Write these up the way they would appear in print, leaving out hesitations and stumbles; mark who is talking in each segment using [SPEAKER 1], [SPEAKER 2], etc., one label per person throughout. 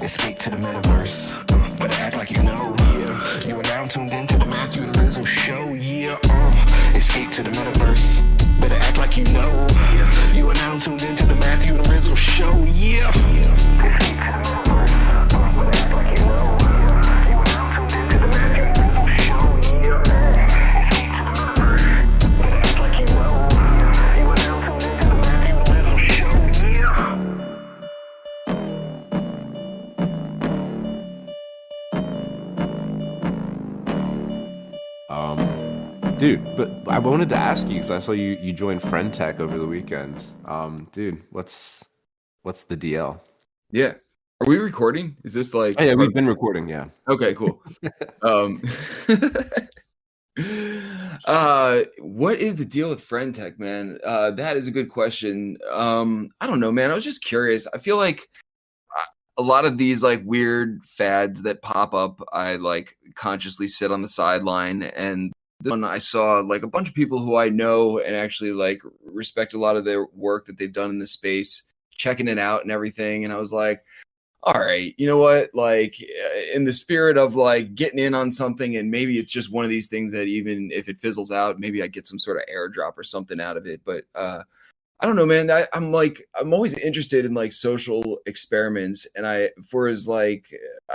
[SPEAKER 1] Escape to the metaverse. But act like you know, yeah. You are now tuned into the Matthew and Rizzo show, yeah. Escape to the metaverse. Better act like you know. You are now tuned into the Matthew and Rizzo show, yeah. Escape to the metaverse. Better act like you know. You are now tuned into the Matthew and Rizzo show, yeah. Escape to the metaverse. Better act like you know. You are now tuned into the Matthew and Rizzo show, yeah.
[SPEAKER 2] Dude, but I wanted to ask you because I saw you joined Friend Tech over the weekend. Dude, what's the DL?
[SPEAKER 3] Yeah. Are we recording? Is this like...
[SPEAKER 2] Oh, yeah, we've been recording, yeah.
[SPEAKER 3] Okay, cool. What is the deal with Friend Tech, man? That is a good question. I don't know, man. I was just curious. I feel like a lot of these like weird fads that pop up, I like consciously sit on the sideline, and this one I saw like a bunch of people who I know and actually like respect a lot of their work that they've done in this space, checking it out and everything. And I was like, all right, you know what? Like in the spirit of like getting in on something, and maybe it's just one of these things that even if it fizzles out, maybe I get some sort of airdrop or something out of it. But I don't know, man. I'm always interested in like social experiments, and I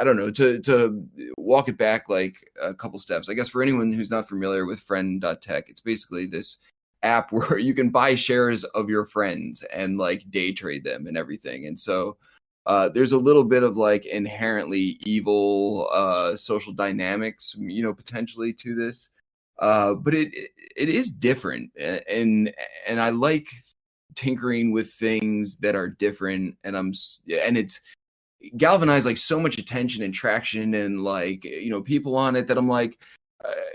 [SPEAKER 3] don't know, to walk it back like a couple steps. I guess for anyone who's not familiar with Friend.tech, it's basically this app where you can buy shares of your friends and like day trade them and everything. And so there's a little bit of like inherently evil social dynamics, you know, potentially to this, but it is different, and I like tinkering with things that are different, and it's galvanized like so much attention and traction and like, you know, people on it that I'm like,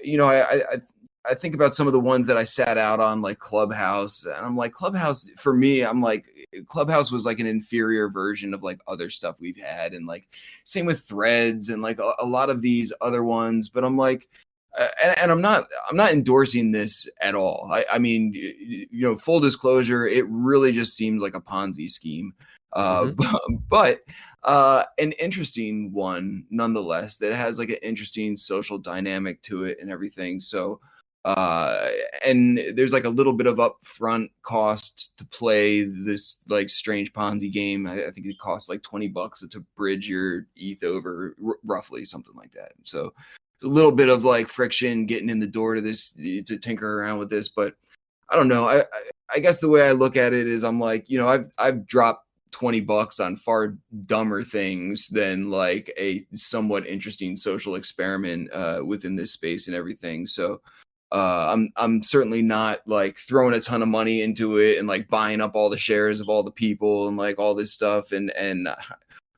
[SPEAKER 3] you know, I think about some of the ones that I sat out on, like Clubhouse, and I'm like, Clubhouse for me, I'm like, Clubhouse was like an inferior version of like other stuff we've had, and like same with Threads and like a lot of these other ones. But I'm like, and I'm not endorsing this at all. I mean, you know, full disclosure, it really just seems like a Ponzi scheme. But an interesting one nonetheless, that has like an interesting social dynamic to it and everything. So and there's like a little bit of upfront cost to play this like strange Ponzi game. I think it costs like $20 to bridge your ETH over, roughly something like that. So a little bit of like friction getting in the door to this, to tinker around with this. But I don't know. I guess the way I look at it is I'm like, you know, I've dropped $20 on far dumber things than like a somewhat interesting social experiment within this space and everything. So I'm certainly not like throwing a ton of money into it and like buying up all the shares of all the people and like all this stuff. And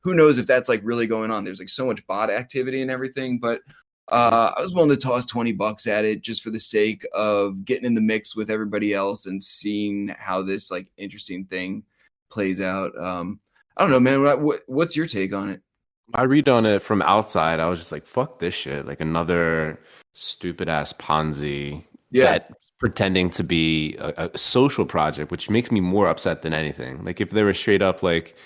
[SPEAKER 3] who knows if that's like really going on. There's like so much bot activity and everything, but I was willing to toss $20 at it just for the sake of getting in the mix with everybody else and seeing how this like interesting thing plays out. I don't know, man. What's your take on it?
[SPEAKER 2] I read on it from outside. I was just like, fuck this shit. Like another stupid ass Ponzi that pretending to be a social project, which makes me more upset than anything. Like if they were straight up like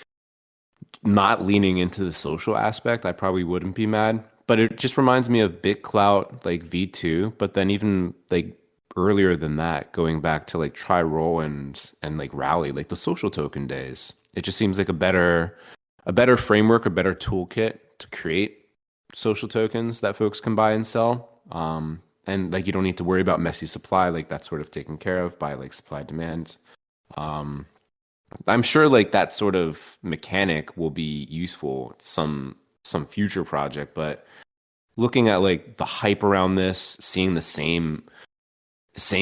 [SPEAKER 2] not leaning into the social aspect, I probably wouldn't be mad. But it just reminds me of BitClout, like V2, but then even like earlier than that, going back to like Try Roll and like Rally, like the social token days. It just seems like a better framework, a better toolkit to create social tokens that folks can buy and sell. And like you don't need to worry about messy supply, like that's sort of taken care of by like supply demand. I'm sure like that sort of mechanic will be useful some future project, but looking at like the hype around this, seeing the same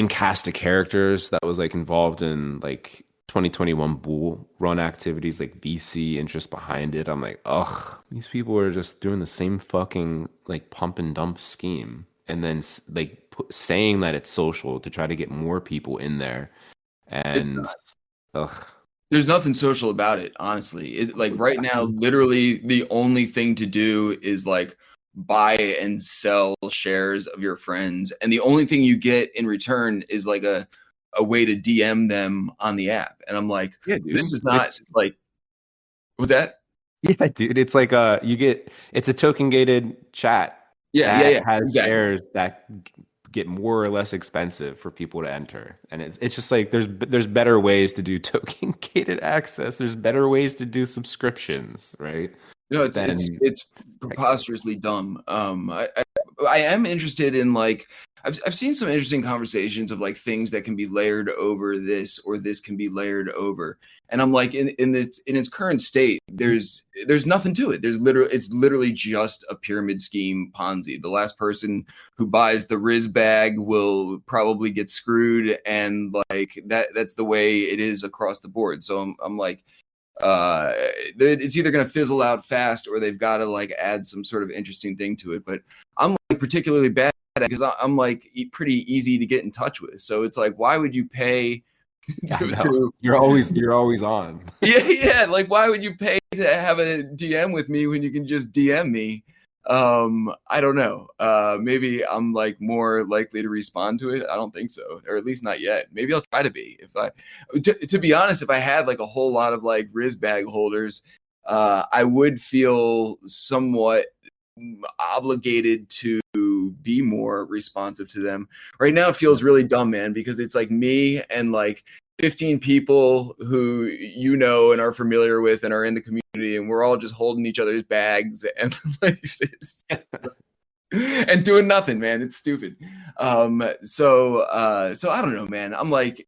[SPEAKER 2] cast of characters that was like involved in like 2021 bull run activities, like VC interest behind it, I'm like, ugh, these people are just doing the same fucking like pump and dump scheme, and then like saying that it's social to try to get more people in there, and ugh.
[SPEAKER 3] There's nothing social about it, honestly. Like right now, literally the only thing to do is like buy and sell shares of your friends, and the only thing you get in return is like a way to DM them on the app. And I'm like,
[SPEAKER 2] yeah, dude,
[SPEAKER 3] this is not like, what's that?
[SPEAKER 2] Yeah, dude. It's like it's a token gated chat that
[SPEAKER 3] Yeah,
[SPEAKER 2] has
[SPEAKER 3] exactly.
[SPEAKER 2] shares that get more or less expensive for people to enter. And it's just like there's better ways to do token gated access. There's better ways to do subscriptions, right?
[SPEAKER 3] No,
[SPEAKER 2] Then
[SPEAKER 3] it's preposterously dumb. I am interested in like I've seen some interesting conversations of like things that can be layered over this or this can be layered over, and I'm like in its current state, there's nothing to it. It's literally just a pyramid scheme Ponzi. The last person who buys the Riz bag will probably get screwed, and like that's the way it is across the board. So I'm like it's either going to fizzle out fast or they've got to like add some sort of interesting thing to it. But I'm like particularly bad at it because I'm like pretty easy to get in touch with. So it's like, why would you pay
[SPEAKER 2] yeah, no,
[SPEAKER 3] to
[SPEAKER 2] you're always on.
[SPEAKER 3] yeah, like why would you pay to have a DM with me when you can just DM me? I don't know. Maybe I'm like more likely to respond to it. I don't think so, or at least not yet. Maybe I'll try to be. If I, to be honest, if I had like a whole lot of like Riz bag holders, I would feel somewhat obligated to be more responsive to them. Right now, it feels really dumb, man, because it's like me and like 15 people who you know and are familiar with and are in the community, and we're all just holding each other's bags and like and doing nothing, man. It's stupid. So I don't know, man. I'm like,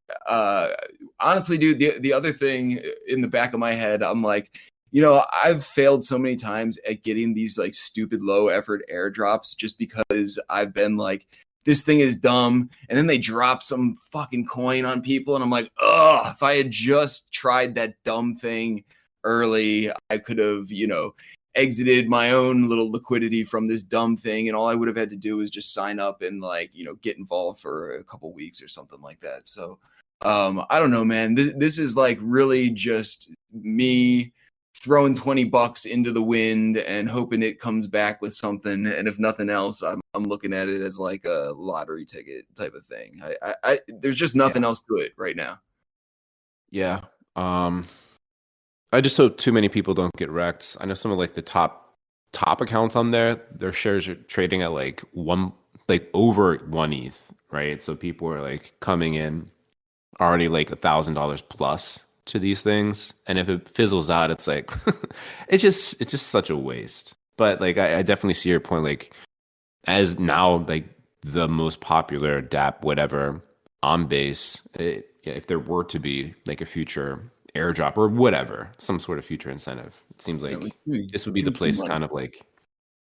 [SPEAKER 3] honestly, dude, the other thing in the back of my head, I'm like, you know, I've failed so many times at getting these like stupid low effort airdrops just because I've been like, this thing is dumb. And then they drop some fucking coin on people. And I'm like, oh, if I had just tried that dumb thing early, I could have, you know, exited my own little liquidity from this dumb thing. And all I would have had to do was just sign up and like, you know, get involved for a couple weeks or something like that. So I don't know, man. This is like really just me throwing $20 into the wind and hoping it comes back with something. And if nothing else, I'm looking at it as like a lottery ticket type of thing. I there's just nothing else to it right now.
[SPEAKER 2] Yeah. I just hope too many people don't get wrecked. I know some of like the top accounts on there, their shares are trading at like over 1 ETH, right? So people are like coming in already like $1,000 plus to these things, and if it fizzles out, it's like it's just such a waste. But like I definitely see your point. Like as now like the most popular DApp whatever on base, if there were to be like a future airdrop or whatever, some sort of future incentive, it seems like this would be the place to kind of like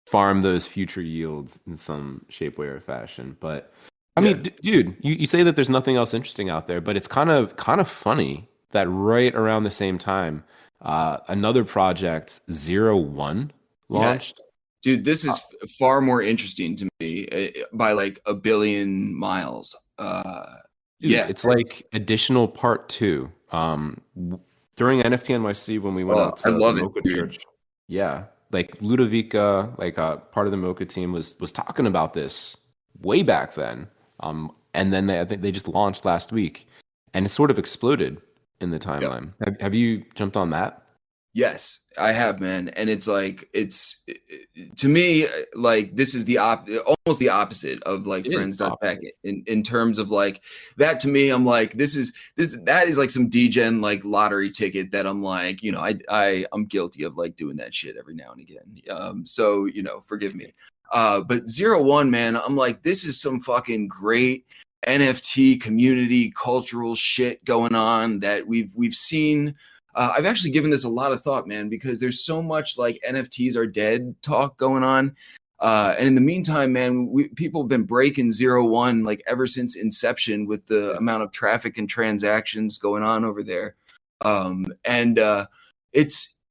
[SPEAKER 2] farm those future yields in some shape, way, or fashion. But I mean, dude, you say that there's nothing else interesting out there, but it's kind of funny that right around the same time, another project, Zeroone, launched.
[SPEAKER 3] Dude, this is far more interesting to me by like a billion miles.
[SPEAKER 2] Dude, it's like additional part two. During NFT NYC when we went out to the Mocha Church, yeah, like Ludovica, like part of the Mocha team was talking about this way back then. And then I think they just launched last week, and it sort of exploded in the timeline. Have you jumped on that?
[SPEAKER 3] Yes, I have, man. And it's like to me like this is almost the opposite of like friends.tech in terms of like that. To me, I'm like that is like some degen like lottery ticket that I'm like, you know, I'm guilty of like doing that shit every now and again. So, you know, forgive me. But Zeroone, man, I'm like, this is some fucking great NFT community cultural shit going on that we've seen. I've actually given this a lot of thought, man, because there's so much like NFTs are dead talk going on. And in the meantime, man, people have been breaking Zeroone like ever since inception with the amount of traffic and transactions going on over there. And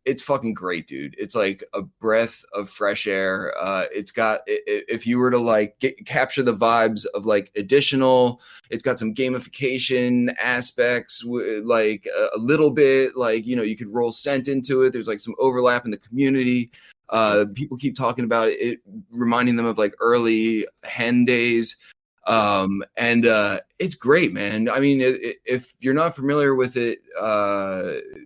[SPEAKER 3] it's fucking great, dude. It's like a breath of fresh air. It's got, if you were to like capture the vibes of like additional, it's got some gamification aspects, like a little bit, like, you know, you could roll cent into it. There's like some overlap in the community. People keep talking about it reminding them of like early hen days. And it's great, man. I mean, if you're not familiar with it,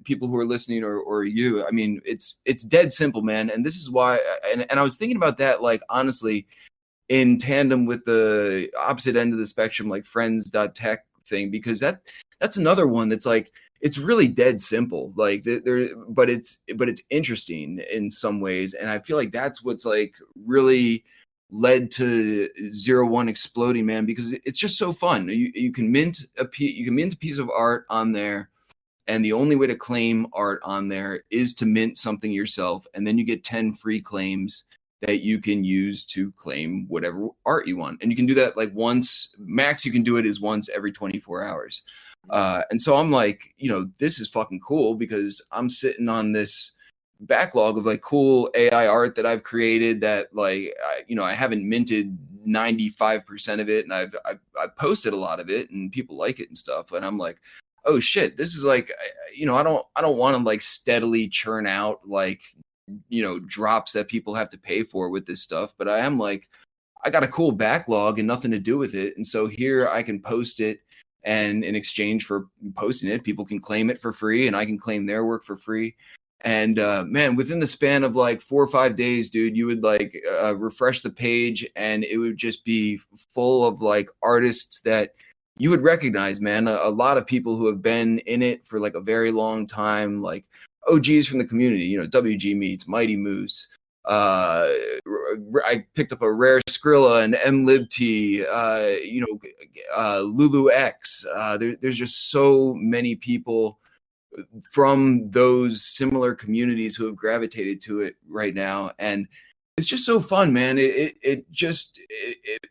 [SPEAKER 3] people who are listening or you, I mean, it's dead simple, man. And this is why, and I was thinking about that, like, honestly, in tandem with the opposite end of the spectrum, like friends.tech thing, because that's another one that's like, it's really dead simple, like but it's interesting in some ways. And I feel like that's what's like really led to zeroone exploding, man, because it's just so fun. You can mint a piece of art on there, and the only way to claim art on there is to mint something yourself, and then you get 10 free claims that you can use to claim whatever art you want. And you can do that like once, max you can do it is once every 24 hours. And so I'm like, this is fucking cool, because I'm sitting on this backlog of like cool AI art that I've created that, like, I haven't minted 95% of it, and I've posted a lot of it, and people like it and stuff. And I'm like, oh shit, this is like, I don't want to like steadily churn out like, drops that people have to pay for with this stuff. But I am like, I got a cool backlog and nothing to do with it. And so here I can post it, and in exchange for posting it, people can claim it for free, and I can claim their work for free. And man, within the span of like 4 or 5 days, dude, you would like refresh the page, and it would just be full of like artists that you would recognize, man. A lot of people who have been in it for like a very long time, like OGs from the community, WG Meets, Mighty Moose. I picked up a rare Skrilla and MLibT, Lulu X. There's just so many people from those similar communities who have gravitated to it right now. And it's just so fun, man. It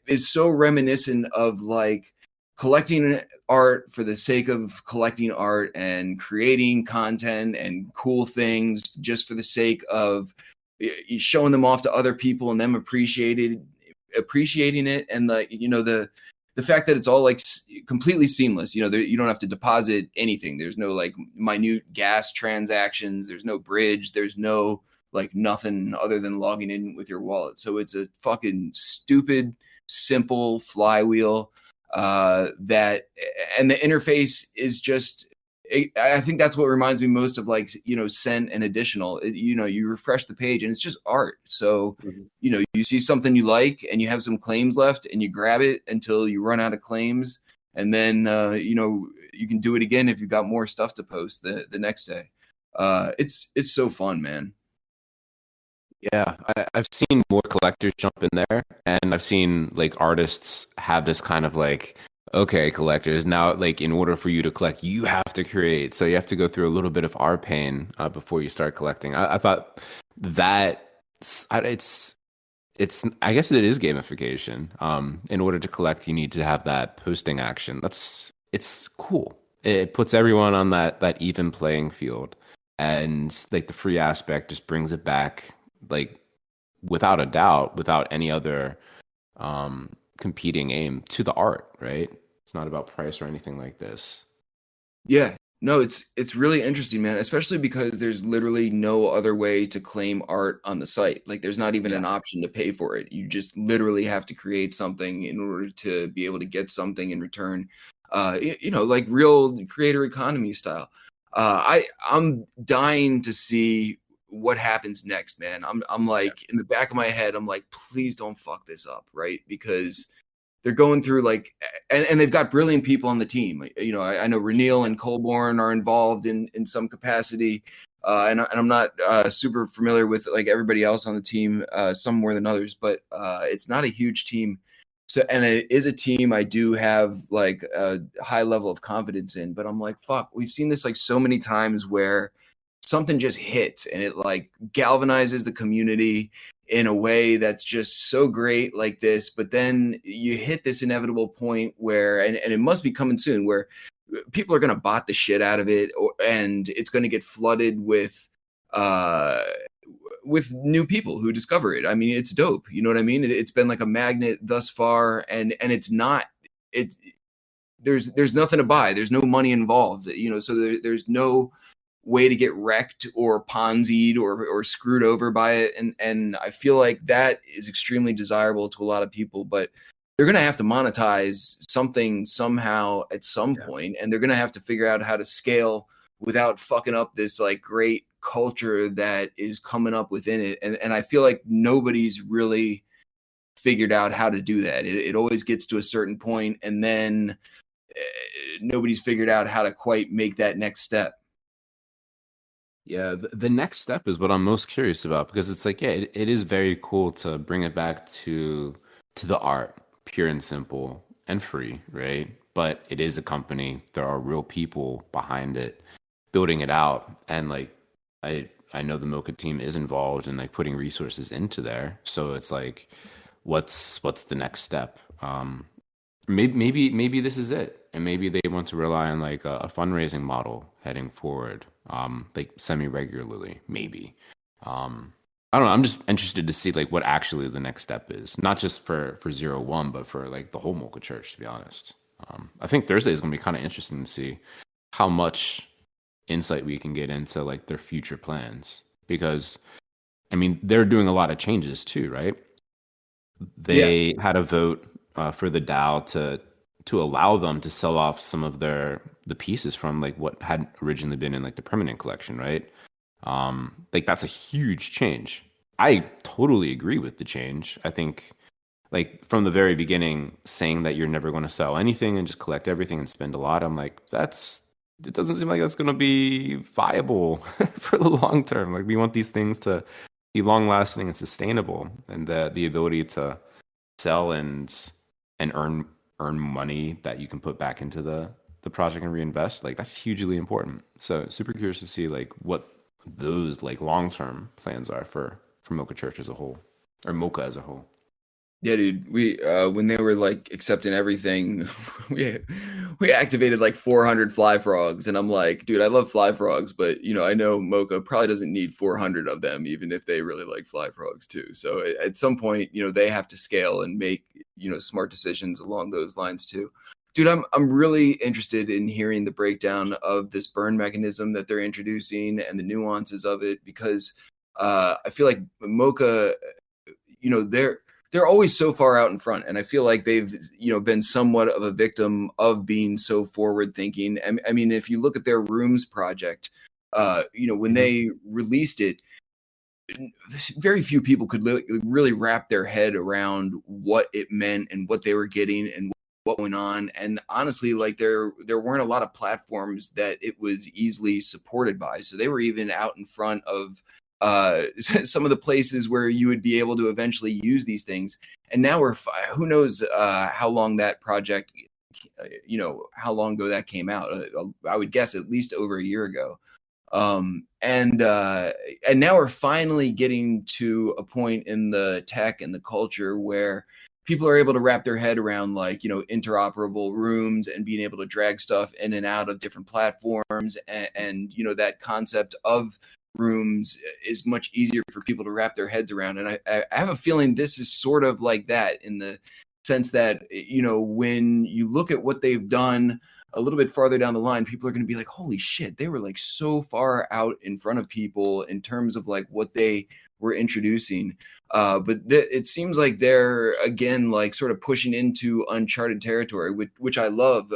[SPEAKER 3] is so reminiscent of like collecting art for the sake of collecting art, and creating content and cool things just for the sake of showing them off to other people and them appreciating it. And like, the fact that it's all like completely seamless, you don't have to deposit anything. There's no like minute gas transactions. There's no bridge. There's no like nothing other than logging in with your wallet. So it's a fucking stupid, simple flywheel that, and the interface is just, I think that's what reminds me most of like, Sent and Additional. You refresh the page and it's just art. So, you see something you like and you have some claims left, and you grab it until you run out of claims. And then, you can do it again if you've got more stuff to post the next day. It's so fun, man.
[SPEAKER 2] Yeah, I've seen more collectors jump in there, and I've seen like artists have this kind of like, okay, collectors, now like in order for you to collect, you have to create. So you have to go through a little bit of our pain before you start collecting. I thought that it's I guess it is gamification. In order to collect, you need to have that posting action. It's cool. It puts everyone on that even playing field, and like the free aspect just brings it back, like without a doubt, without any other competing aim to the art, right? It's not about price or anything like this.
[SPEAKER 3] Yeah, no, it's really interesting, man, especially because there's literally no other way to claim art on the site. Like there's not even an option to pay for it. You just literally have to create something in order to be able to get something in return. Like real creator economy style. I'm dying to see what happens next, man. I'm like, in the back of my head, I'm like, please don't fuck this up, right? Because they're going through like, and they've got brilliant people on the team. I know Renil and Colborn are involved in some capacity, and I'm not super familiar with like everybody else on the team, some more than others, but it's not a huge team. So, and it is a team I do have like a high level of confidence in, but I'm like, fuck, we've seen this like so many times where something just hits and it like galvanizes the community in a way that's just so great like this. But then you hit this inevitable point where, and it must be coming soon, where people are going to bot the shit out of it, and it's going to get flooded with new people who discover it. I mean, it's dope. You know what I mean? It's been like a magnet thus far, and it's not, there's nothing to buy. There's no money involved, so there's no way to get wrecked or ponzied or screwed over by it. And I feel like that is extremely desirable to a lot of people. But they're going to have to monetize something somehow at some point, and they're going to have to figure out how to scale without fucking up this like great culture that is coming up within it. And I feel like nobody's really figured out how to do that. It always gets to a certain point, and then nobody's figured out how to quite make that next step.
[SPEAKER 2] Yeah, the next step is what I'm most curious about because it's like, yeah, it is very cool to bring it back to the art, pure and simple and free, right? But it is a company. There are real people behind it, building it out, and like I know the Mocha team is involved in like putting resources into there. So it's like, what's the next step? Maybe this is it, and maybe they want to rely on like a fundraising model heading forward, like semi regularly, maybe. I don't know. I'm just interested to see like what actually the next step is, not just for zero one, but for like the whole Mocha Church. To be honest, I think Thursday is going to be kind of interesting to see how much insight we can get into like their future plans, because I mean they're doing a lot of changes too, right? They had a vote for the DAO to allow them to sell off some of the pieces from like what had originally been in like the permanent collection, right? Like that's a huge change. I totally agree with the change. I think like from the very beginning, saying that you're never going to sell anything and just collect everything and spend a lot, I'm like, it doesn't seem like that's going to be viable for the long term. Like we want these things to be long lasting and sustainable, and the ability to sell and earn money that you can put back into the project and reinvest, like that's hugely important. So super curious to see like what those like long-term plans are for Mocha Church as a whole, or Mocha as a whole.
[SPEAKER 3] Yeah, dude. We when they were like accepting everything, we activated like 400 fly frogs, and I'm like, dude, I love fly frogs, but you know, I know Mocha probably doesn't need 400 of them, even if they really like fly frogs too. So at some point, you know, they have to scale and make, you know, smart decisions along those lines too. Dude, I'm really interested in hearing the breakdown of this burn mechanism that they're introducing and the nuances of it, because I feel like Mocha, you know, they're always so far out in front, and I feel like they've, you know, been somewhat of a victim of being so forward thinking. I mean, if you look at their rooms project, you know, when they released it, very few people could really wrap their head around what it meant and what they were getting and what went on. And honestly, like there weren't a lot of platforms that it was easily supported by, so they were even out in front of some of the places where you would be able to eventually use these things. And now who knows how long that project, you know, how long ago that came out. I would guess at least over a year ago. And now we're finally getting to a point in the tech and the culture where people are able to wrap their head around, like, you know, interoperable rooms and being able to drag stuff in and out of different platforms. And you know, that concept of rooms is much easier for people to wrap their heads around. And I have a feeling this is sort of like that, in the sense that, you know, when you look at what they've done a little bit farther down the line, people are going to be like, holy shit, they were like so far out in front of people in terms of like what they were introducing. But it seems like they're again like sort of pushing into uncharted territory, which I love,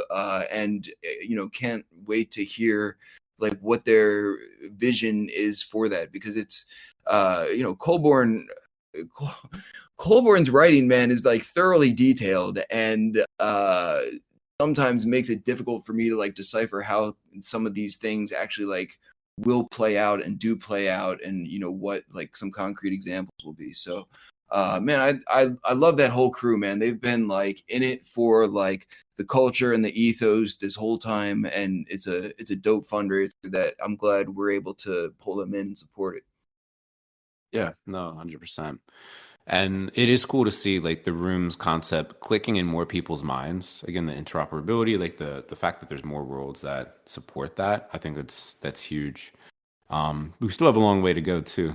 [SPEAKER 3] and you know, can't wait to hear like what their vision is for that, because it's you know, Colborn's writing, man, is like thoroughly detailed, and sometimes makes it difficult for me to like decipher how some of these things actually like will play out and do play out, and you know, what like some concrete examples will be. So man, I love that whole crew, man. They've been like in it for like the culture and the ethos this whole time, and it's a dope fundraiser that I'm glad we're able to pull them in and support it.
[SPEAKER 2] Yeah, no, 100%. And it is cool to see like the rooms concept clicking in more people's minds. Again, the interoperability, like the fact that there's more worlds that support that, I think that's huge. We still have a long way to go too.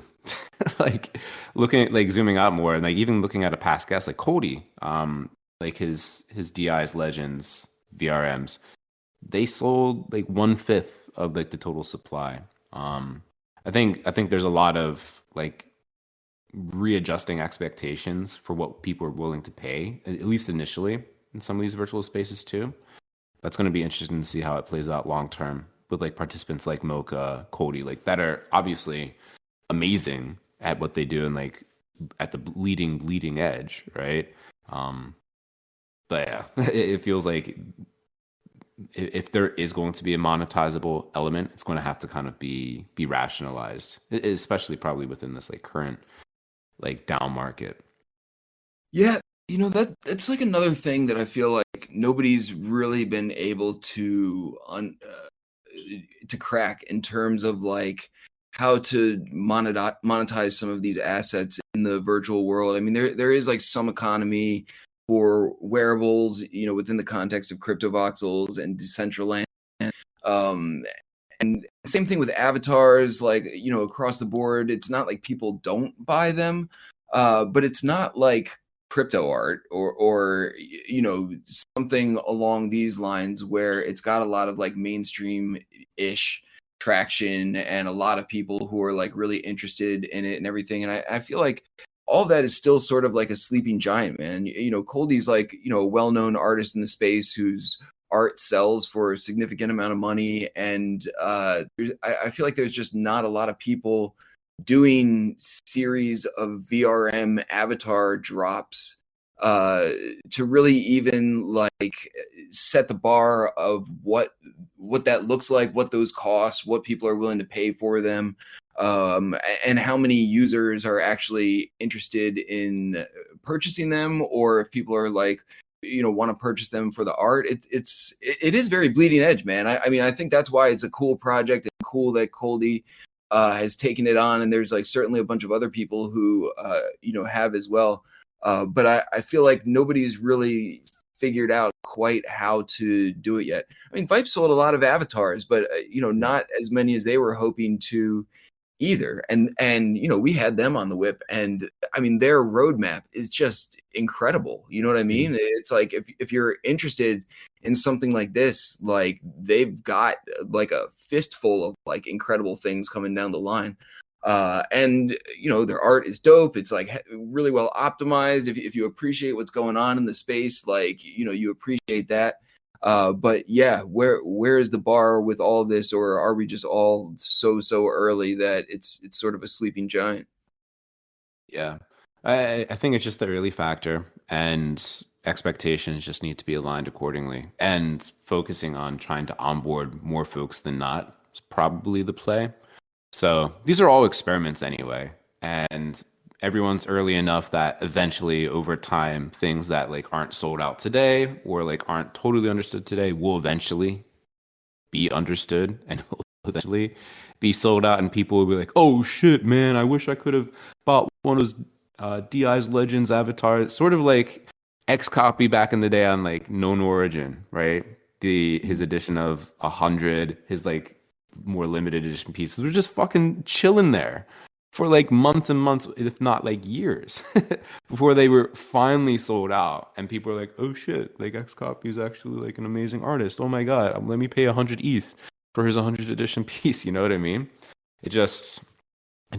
[SPEAKER 2] Like looking at like zooming out more, and like even looking at a past guest like Cody, like his DI's Legends VRMs, they sold like 1/5 of like the total supply. I think there's a lot of like readjusting expectations for what people are willing to pay, at least initially, in some of these virtual spaces too. That's going to be interesting to see how it plays out long term with like participants like Mocha, Cody, like that are obviously amazing at what they do and like at the leading edge, right? But yeah, it feels like if there is going to be a monetizable element, it's going to have to kind of be rationalized, especially probably within this like current like down market.
[SPEAKER 3] Yeah, that's like another thing that I feel like nobody's really been able to crack in terms of like how to monetize some of these assets in the virtual world. I mean, there is like some economy for wearables, within the context of crypto voxels and Decentraland. Um, and same thing with avatars, like, across the board. It's not like people don't buy them, but it's not like crypto art or something along these lines where it's got a lot of like mainstream ish traction and a lot of people who are like really interested in it and everything. And I feel like all that is still sort of like a sleeping giant, man. Coldie's like, a well-known artist in the space whose art sells for a significant amount of money. And I feel like there's just not a lot of people doing series of VRM avatar drops to really even like set the bar of what that looks like, what those cost, what people are willing to pay for them, and how many users are actually interested in purchasing them, or if people are like, want to purchase them for the art. It is very bleeding edge, man. I mean, I think that's why it's a cool project and cool that Coldie has taken it on, and there's like certainly a bunch of other people who have as well. But I feel like nobody's really figured out quite how to do it yet. I mean, Vipe sold a lot of avatars, but not as many as they were hoping to either. And we had them on the whip, and I mean, their roadmap is just incredible. You know what I mean? It's like if you're interested in something like this, like they've got like a fistful of like incredible things coming down the line. And their art is dope. It's like really well optimized. If you appreciate what's going on in the space, like you appreciate that. But yeah, where is the bar with all of this, or are we just all so early that it's sort of a sleeping giant?
[SPEAKER 2] Yeah, I think it's just the early factor, and expectations just need to be aligned accordingly. And focusing on trying to onboard more folks than not is probably the play. So these are all experiments anyway, and everyone's early enough that eventually over time, things that like aren't sold out today or like aren't totally understood today will eventually be understood and will eventually be sold out, and people will be like, oh shit, man, I wish I could have bought one of those DI's Legends avatars. Sort of like X copy back in the day on like Known Origin, right? His edition of 100, his like more limited edition pieces were just fucking chilling there for like months and months, if not like years, before they were finally sold out. And people are like, oh shit, like X Copy is actually like an amazing artist. Oh my God, let me pay 100 ETH for his 100 edition piece. You know what I mean? It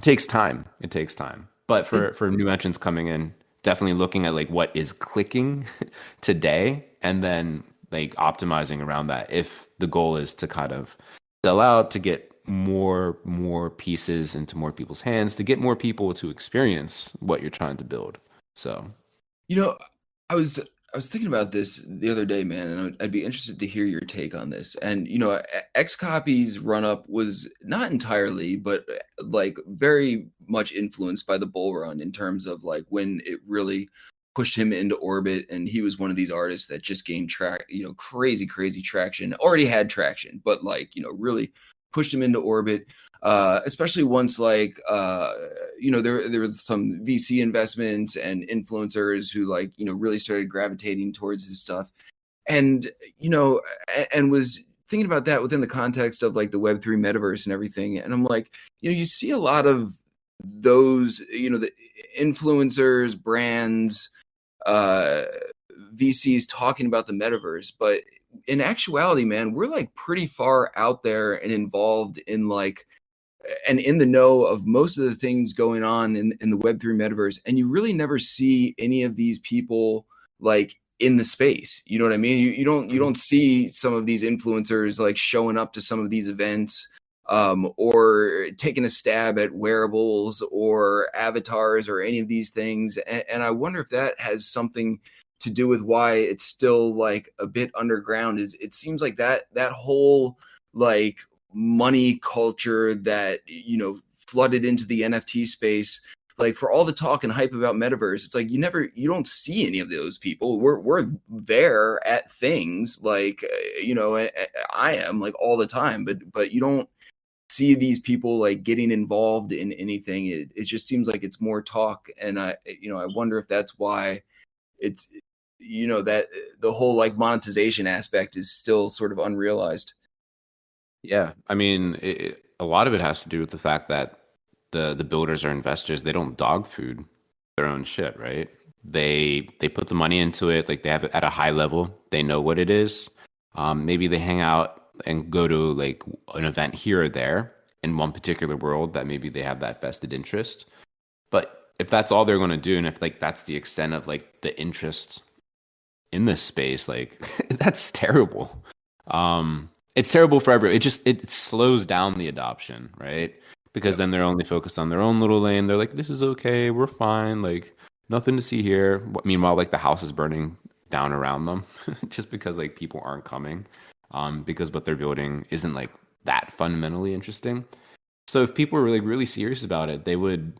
[SPEAKER 2] takes time. It takes time. But for new entrants coming in, definitely looking at like what is clicking today and then like optimizing around that if the goal is to kind of sell out, to get more pieces into more people's hands, to get more people to experience what you're trying to build. So,
[SPEAKER 3] I was thinking about this the other day, man, and I'd be interested to hear your take on this. And X Copy's run up was not entirely, but like very much influenced by the bull run in terms of like when it really pushed him into orbit, and he was one of these artists that just gained crazy traction. Already had traction, but like really pushed him into orbit. Especially once like there was some VC investments and influencers who like really started gravitating towards his stuff, and and was thinking about that within the context of like the Web3 metaverse and everything. And I'm like, you see a lot of those the influencers, brands, VCs talking about the metaverse, but in actuality, man, we're like pretty far out there and involved in like and in the know of most of the things going on in the Web3 metaverse, and you really never see any of these people like in the space. You know what I mean? You don't see some of these influencers like showing up to some of these events, or taking a stab at wearables or avatars or any of these things. And I wonder if that has something to do with why it's still like a bit underground. Is it seems like that whole like money culture that flooded into the NFT space, like for all the talk and hype about metaverse, it's like you don't see any of those people. We're there at things like I am like all the time, but you don't see these people like getting involved in anything. It just seems like it's more talk, and I wonder if that's why it's that the whole like monetization aspect is still sort of unrealized.
[SPEAKER 2] Yeah, I mean, a lot of it has to do with the fact that the builders or investors, they don't dog food their own shit, right? They put the money into it, like they have it at a high level. They know what it is. Maybe they hang out and go to like an event here or there in one particular world that maybe they have that vested interest. But if that's all they're going to do, and if like that's the extent of like the interest in this space, like that's terrible. It's terrible for everyone. It slows down the adoption, right? Because then they're only focused on their own little lane. They're like, this is okay, we're fine, like nothing to see here. Meanwhile, like the house is burning down around them, just because like people aren't coming, because what they're building isn't like that fundamentally interesting. So if people were really serious about it, they would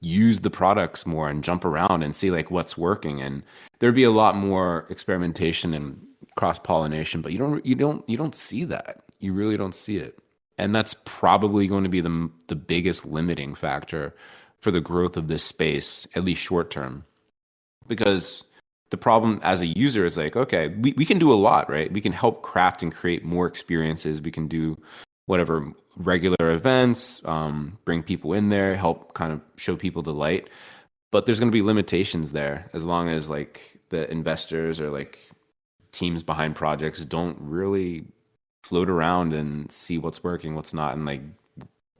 [SPEAKER 2] use the products more and jump around and see like what's working, and there'd be a lot more experimentation and cross pollination. But you don't see that. You really don't see it, and that's probably going to be the biggest limiting factor for the growth of this space, at least short term. Because the problem as a user is like, okay, we can do a lot, right? We can help craft and create more experiences. We can do whatever regular events, bring people in there, help kind of show people the light. But there's going to be limitations there as long as like the investors or like teams behind projects don't really float around and see what's working, what's not, and like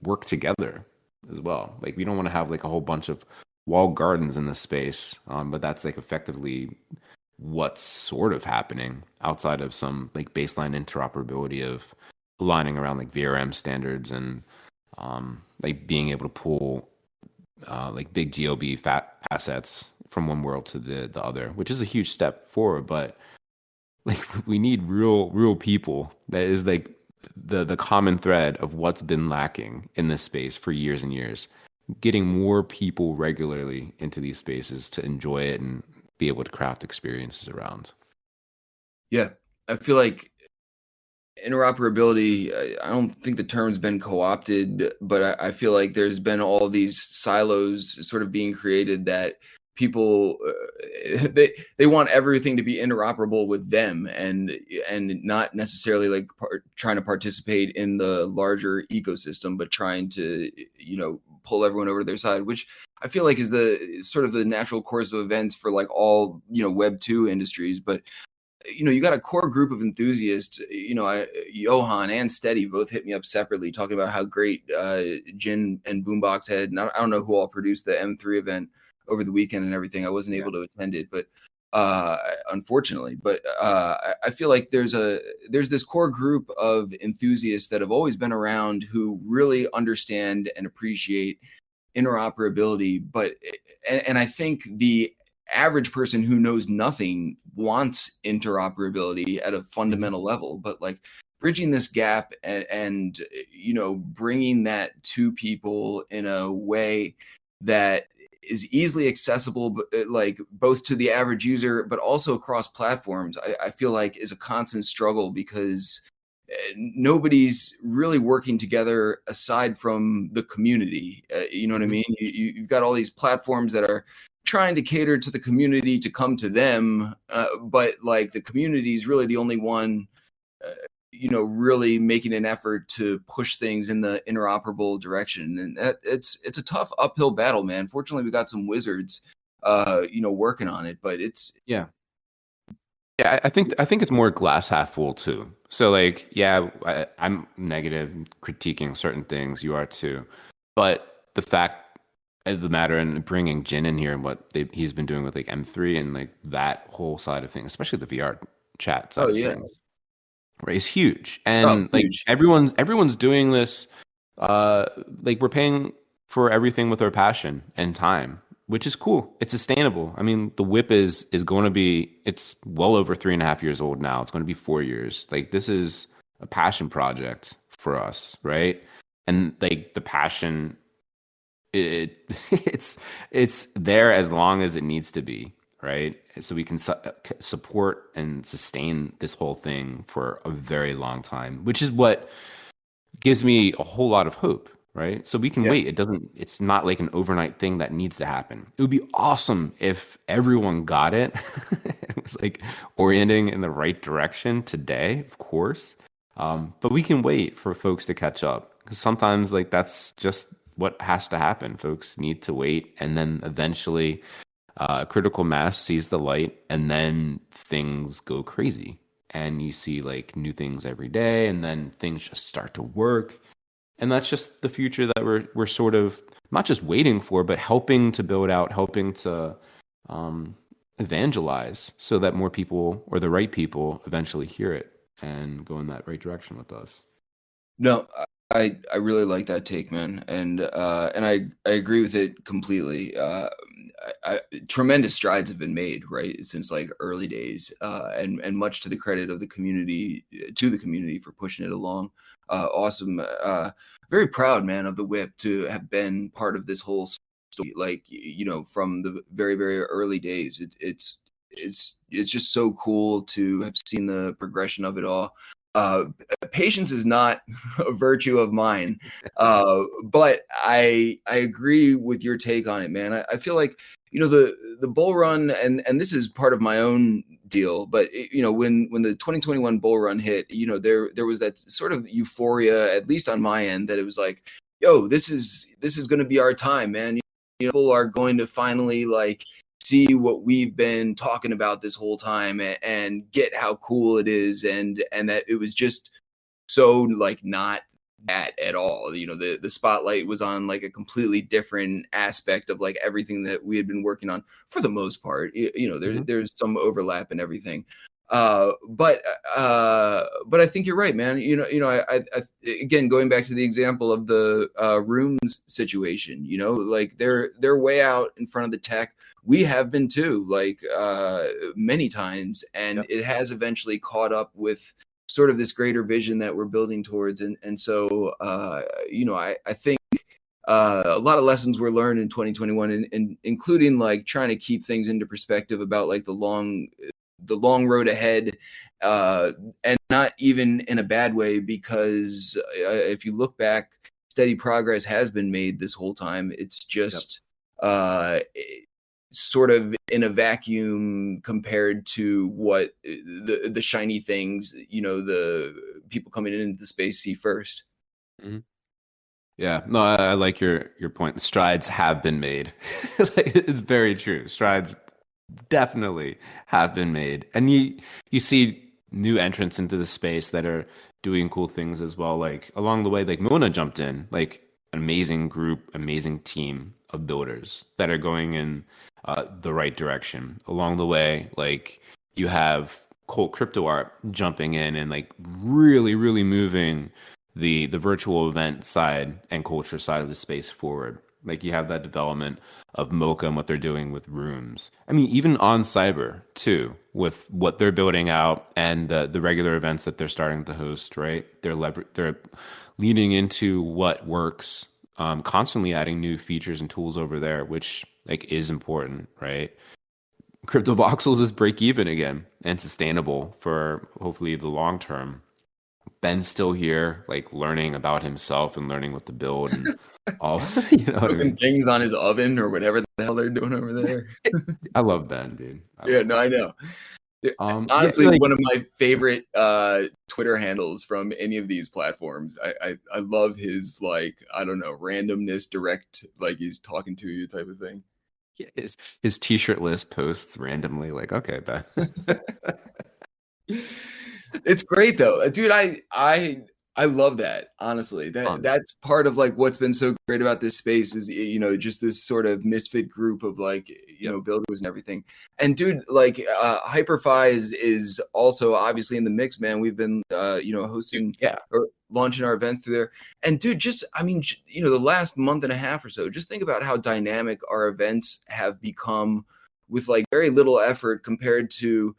[SPEAKER 2] work together as well. Like we don't want to have like a whole bunch of walled gardens in this space, but that's like effectively what's sort of happening outside of some like baseline interoperability of aligning around like VRM standards and like being able to pull like big GLB fat assets from one world to the other, which is a huge step forward. But like we need real people. That is like the common thread of what's been lacking in this space for years and years. Getting more people regularly into these spaces to enjoy it and be able to craft experiences around.
[SPEAKER 3] Yeah, I feel like interoperability, I don't think the term's been co-opted, but I feel like there's been all these silos sort of being created that people they want everything to be interoperable with them, and not necessarily like trying to participate in the larger ecosystem, but trying to pull everyone over to their side, which I feel like is the sort of the natural course of events for like all Web 2 industries. But you got a core group of enthusiasts. Johan and Steady both hit me up separately talking about how great Jin and Boombox had. And I don't know who all produced the M3 event over the weekend and everything. I wasn't able to attend it, but unfortunately. But I feel like there's this core group of enthusiasts that have always been around who really understand and appreciate interoperability. But and I think the average person who knows nothing wants interoperability at a fundamental level, but like bridging this gap and bringing that to people in a way that is easily accessible, but like both to the average user, but also across platforms, I feel like is a constant struggle, because nobody's really working together aside from the community. You know what I mean? You've got all these platforms that are trying to cater to the community to come to them, but like the community is really the only one really making an effort to push things in the interoperable direction. And it's a tough uphill battle, man. Fortunately, we got some wizards working on it, but it's
[SPEAKER 2] Yeah, Yeah, I think it's more glass half full too. So like, yeah, I'm negative, critiquing certain things. You are too, but the fact of the matter, and bringing Jin in here and what he's been doing with like M3 and like that whole side of things, especially the VR chat
[SPEAKER 3] Oh
[SPEAKER 2] side of
[SPEAKER 3] yeah.
[SPEAKER 2] things, right, is huge.
[SPEAKER 3] Oh,
[SPEAKER 2] And like
[SPEAKER 3] huge.
[SPEAKER 2] everyone's doing this. Uh, like we're paying for everything with our passion and time, which is cool. It's sustainable. I mean, the whip is going to be, it's well over 3.5 years old now. It's going to be 4 years. Like this is a passion project for us, right? And like the passion, it it's there as long as it needs to be, right? So we can support and sustain this whole thing for a very long time, which is what gives me a whole lot of hope, right? So we can
[SPEAKER 3] Yeah.
[SPEAKER 2] wait. It's not like an overnight thing that needs to happen. It would be awesome if everyone got it. It was like orienting in the right direction today, of course. But we can wait for folks to catch up because sometimes like that's just what has to happen. Folks need to wait, and then eventually critical mass sees the light, and then things go crazy and you see like new things every day, and then things just start to work. And that's just the future that we're sort of not just waiting for, but helping to build out, helping to um, evangelize so that more people or the right people eventually hear it and go in that right direction with us.
[SPEAKER 3] No, I really like that take, man, and I agree with it completely. Tremendous strides have been made, right, since like early days, and much to the credit of the community, to the community for pushing it along. Awesome. Very proud, man, of the whip to have been part of this whole story. Like from the very very early days, it's just so cool to have seen the progression of it all. Uh, Patience is not a virtue of mine, but I agree with your take on it, man. I feel like the bull run, and this is part of my own deal, but when the 2021 bull run hit, there was that sort of euphoria, at least on my end, that it was like, yo, this is going to be our time, man. People are going to finally like see what we've been talking about this whole time, and get how cool it is, and that it was just so like not that at all. The spotlight was on like a completely different aspect of like everything that we had been working on for the most part.
[SPEAKER 2] Mhm.
[SPEAKER 3] There's some overlap and everything. But I think you're right, man. I again, going back to the example of the rooms situation, like they're way out in front of the tech. We have been too, like many times, and
[SPEAKER 2] Yep.
[SPEAKER 3] it has eventually caught up with sort of this greater vision that we're building towards. And so I think a lot of lessons were learned in 2021, and including like trying to keep things into perspective about like the long road ahead, and not even in a bad way, because if you look back, steady progress has been made this whole time. It's
[SPEAKER 2] Yep.
[SPEAKER 3] just sort of in a vacuum compared to what the shiny things, the people coming into the space see first.
[SPEAKER 2] Mhm. Yeah, no, I like your point. Strides have been made. Like, it's very true. Strides definitely have been made, and you see new entrants into the space that are doing cool things as well. Like along the way, like Mona jumped in, like an amazing group, amazing team of builders that are going in the right direction. Along the way, like you have Colt Crypto Art jumping in and like really, really moving the virtual event side and culture side of the space forward. Like you have that development of Mocha and what they're doing with rooms. I mean, even on Cyber too, with what they're building out and the regular events that they're starting to host. Right, they're leading into what works, constantly adding new features and tools over there, which like is important. Right, Crypto Voxels is break even again and sustainable for hopefully the long term. Ben's still here, like learning about himself and learning what to build and all. You know what I
[SPEAKER 3] Cooking
[SPEAKER 2] mean?
[SPEAKER 3] things on his oven or whatever the hell they're doing over there.
[SPEAKER 2] I love Ben, dude. I
[SPEAKER 3] Yeah,
[SPEAKER 2] love
[SPEAKER 3] no, I
[SPEAKER 2] Ben.
[SPEAKER 3] know.
[SPEAKER 2] Yeah,
[SPEAKER 3] Honestly,
[SPEAKER 2] like
[SPEAKER 3] one of my favorite Twitter handles from any of these platforms. I love his, like, I don't know, randomness, direct, like he's talking to you type of thing.
[SPEAKER 2] his t-shirt list posts randomly, like, okay, Ben.
[SPEAKER 3] It's great though, dude. I love that. Honestly,
[SPEAKER 2] Fun.
[SPEAKER 3] that's part of like what's been so great about this space is just this sort of misfit group of like
[SPEAKER 2] Yep.
[SPEAKER 3] builders and everything. And dude, like Hyperfi is also obviously in the mix, man. We've been hosting
[SPEAKER 2] Yeah.
[SPEAKER 3] or launching our events through there. And dude, just I mean, the last month and a half or so, just think about how dynamic our events have become with like very little effort compared to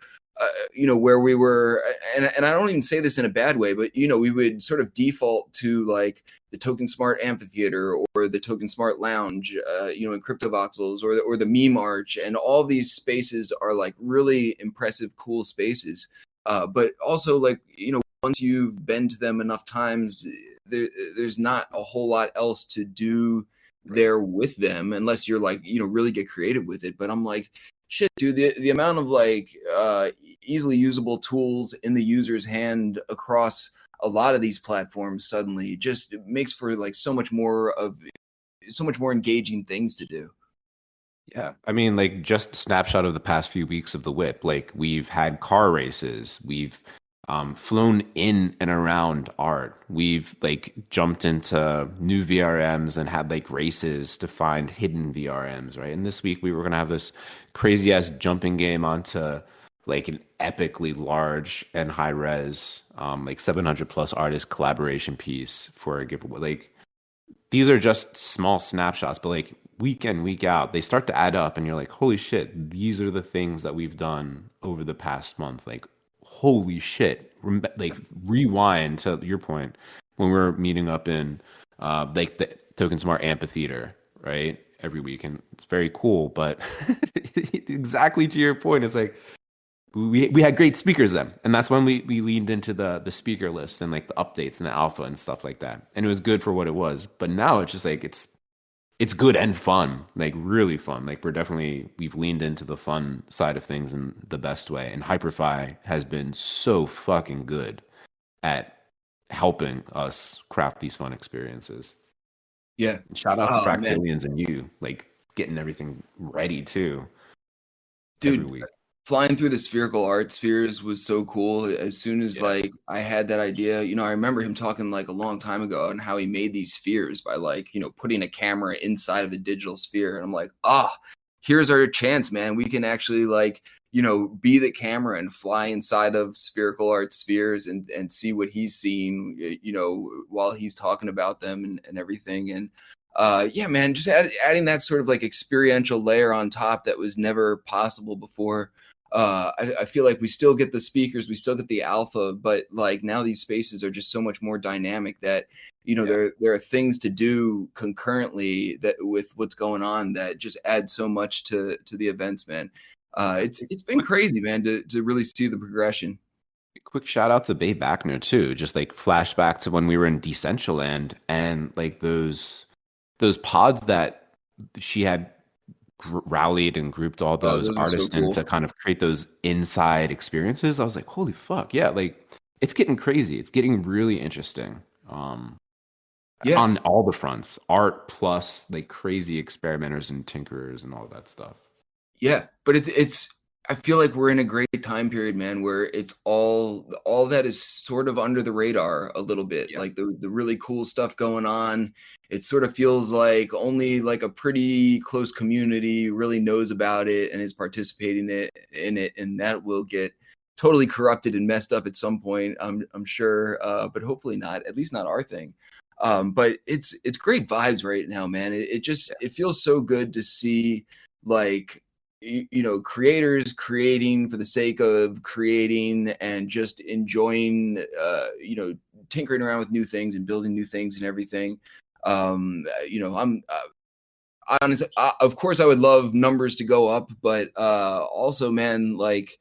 [SPEAKER 3] where we were, and I don't even say this in a bad way, but we would sort of default to like the Token Smart Amphitheater or the Token Smart Lounge, in CryptoVoxels or the Meme Arch, and all these spaces are like really impressive, cool spaces. But also like once you've been to them enough times, there's not a whole lot else to do there with them unless you're like really get creative with it. But I'm like, shit, dude, the amount of like easily usable tools in the user's hand across a lot of these platforms suddenly just makes for like so much more engaging things to do.
[SPEAKER 2] Yeah. I mean, like just snapshot of the past few weeks of the whip. Like we've had car races. We've flown in and around art. We've like jumped into new VRMs and had like races to find hidden VRMs, right? And this week we were gonna have this crazy ass jumping game onto like an epically large and high res, like 700 plus artist collaboration piece for a giveaway. Like these are just small snapshots, but like week in, week out, they start to add up and you're like, holy shit, these are the things that we've done over the past month. Like, holy shit. Like rewind to your point when we're meeting up in like the Token Smart Amphitheater, right? Every week. And it's very cool. But exactly to your point, it's like we had great speakers then, and that's when we leaned into the speaker list and like the updates and the alpha and stuff like that, and it was good for what it was. But now it's just like it's good and fun, like really fun. Like we've leaned into the fun side of things in the best way, and Hyperfi has been so fucking good at helping us craft these fun experiences.
[SPEAKER 3] Yeah.
[SPEAKER 2] And shout out to
[SPEAKER 3] Oh man,
[SPEAKER 2] Fractilians and you, like getting everything ready too every
[SPEAKER 3] dude,
[SPEAKER 2] week.
[SPEAKER 3] flying through the spherical art spheres was so cool. As soon as
[SPEAKER 2] Yeah.
[SPEAKER 3] like I had that idea, I remember him talking like a long time ago and how he made these spheres by like, putting a camera inside of a digital sphere. And I'm like, here's our chance, man. We can actually like, be the camera and fly inside of spherical art spheres and see what he's seeing, while he's talking about them and everything. And yeah, man, just adding that sort of like experiential layer on top that was never possible before. I feel like we still get the speakers, we still get the alpha, but like now these spaces are just so much more dynamic that
[SPEAKER 2] Yeah.
[SPEAKER 3] there are things to do concurrently that with what's going on that just add so much to the events, man. It's been crazy, man, to really see the progression.
[SPEAKER 2] Quick shout out to Bay Backner too. Just like flashback to when we were in Decentraland and like those pods that she had rallied and grouped all
[SPEAKER 3] Oh,
[SPEAKER 2] those
[SPEAKER 3] those are so
[SPEAKER 2] artists in
[SPEAKER 3] cool.
[SPEAKER 2] to kind of create those inside experiences. I was like, holy fuck, yeah! Like it's getting crazy. It's getting really interesting.
[SPEAKER 3] Yeah.
[SPEAKER 2] On all the fronts, art plus like crazy experimenters and tinkerers and all that stuff.
[SPEAKER 3] Yeah, but it's I feel like we're in a great time period, man, where it's all that is sort of under the radar a little bit.
[SPEAKER 2] Yeah.
[SPEAKER 3] Like the really cool stuff going on. It sort of feels like only like a pretty close community really knows about it and is participating in it, and that will get totally corrupted and messed up at some point. I'm sure, but hopefully not. At least not our thing. But it's great vibes right now, man. It just it feels so good to see like creators creating for the sake of creating and just enjoying tinkering around with new things and building new things and everything. I'm honestly, of course I would love numbers to go up, but also, man, like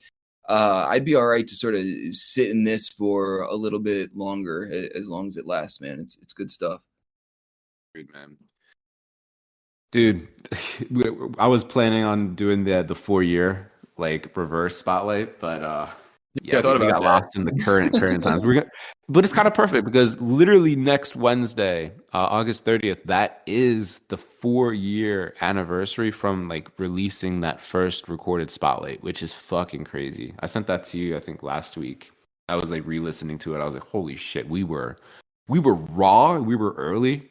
[SPEAKER 3] I'd be all right to sort of sit in this for a little bit longer, as long as it lasts, man. It's good stuff.
[SPEAKER 2] Good man. Dude, I was planning on doing the 4 year like reverse spotlight, but Yeah,
[SPEAKER 3] I thought
[SPEAKER 2] we
[SPEAKER 3] about
[SPEAKER 2] got
[SPEAKER 3] that.
[SPEAKER 2] lost in the current times. But it's kind of perfect because literally next Wednesday, August 30th, that is the 4-year anniversary from like releasing that first recorded Spotlight, which is fucking crazy. I sent that to you, I think, last week. I was like re-listening to it. I was like, holy shit, we were raw, we were early,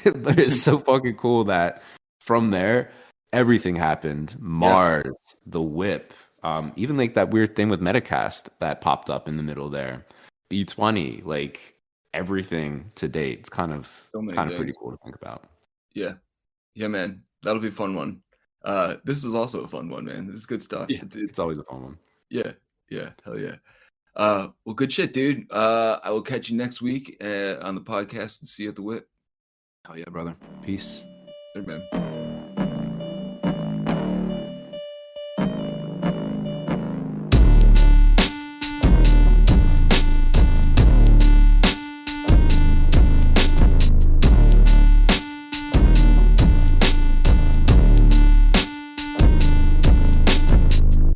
[SPEAKER 2] but it's so fucking cool that from there everything happened.
[SPEAKER 3] Yeah.
[SPEAKER 2] Mars, the Whip, even like that weird thing with Metacast that popped up in the middle there, B20, like everything to date. It's kind of
[SPEAKER 3] So many
[SPEAKER 2] pretty
[SPEAKER 3] things.
[SPEAKER 2] cool to think about.
[SPEAKER 3] Yeah. Yeah, man. That'll be a fun one. This was also a fun one, man. This is good stuff.
[SPEAKER 2] Yeah, it's always a fun one.
[SPEAKER 3] Yeah. Yeah. Hell yeah. Well, good shit, dude. I will catch you next week on the podcast and see you at the whip.
[SPEAKER 2] Hell yeah, brother. Peace.
[SPEAKER 3] Later, man.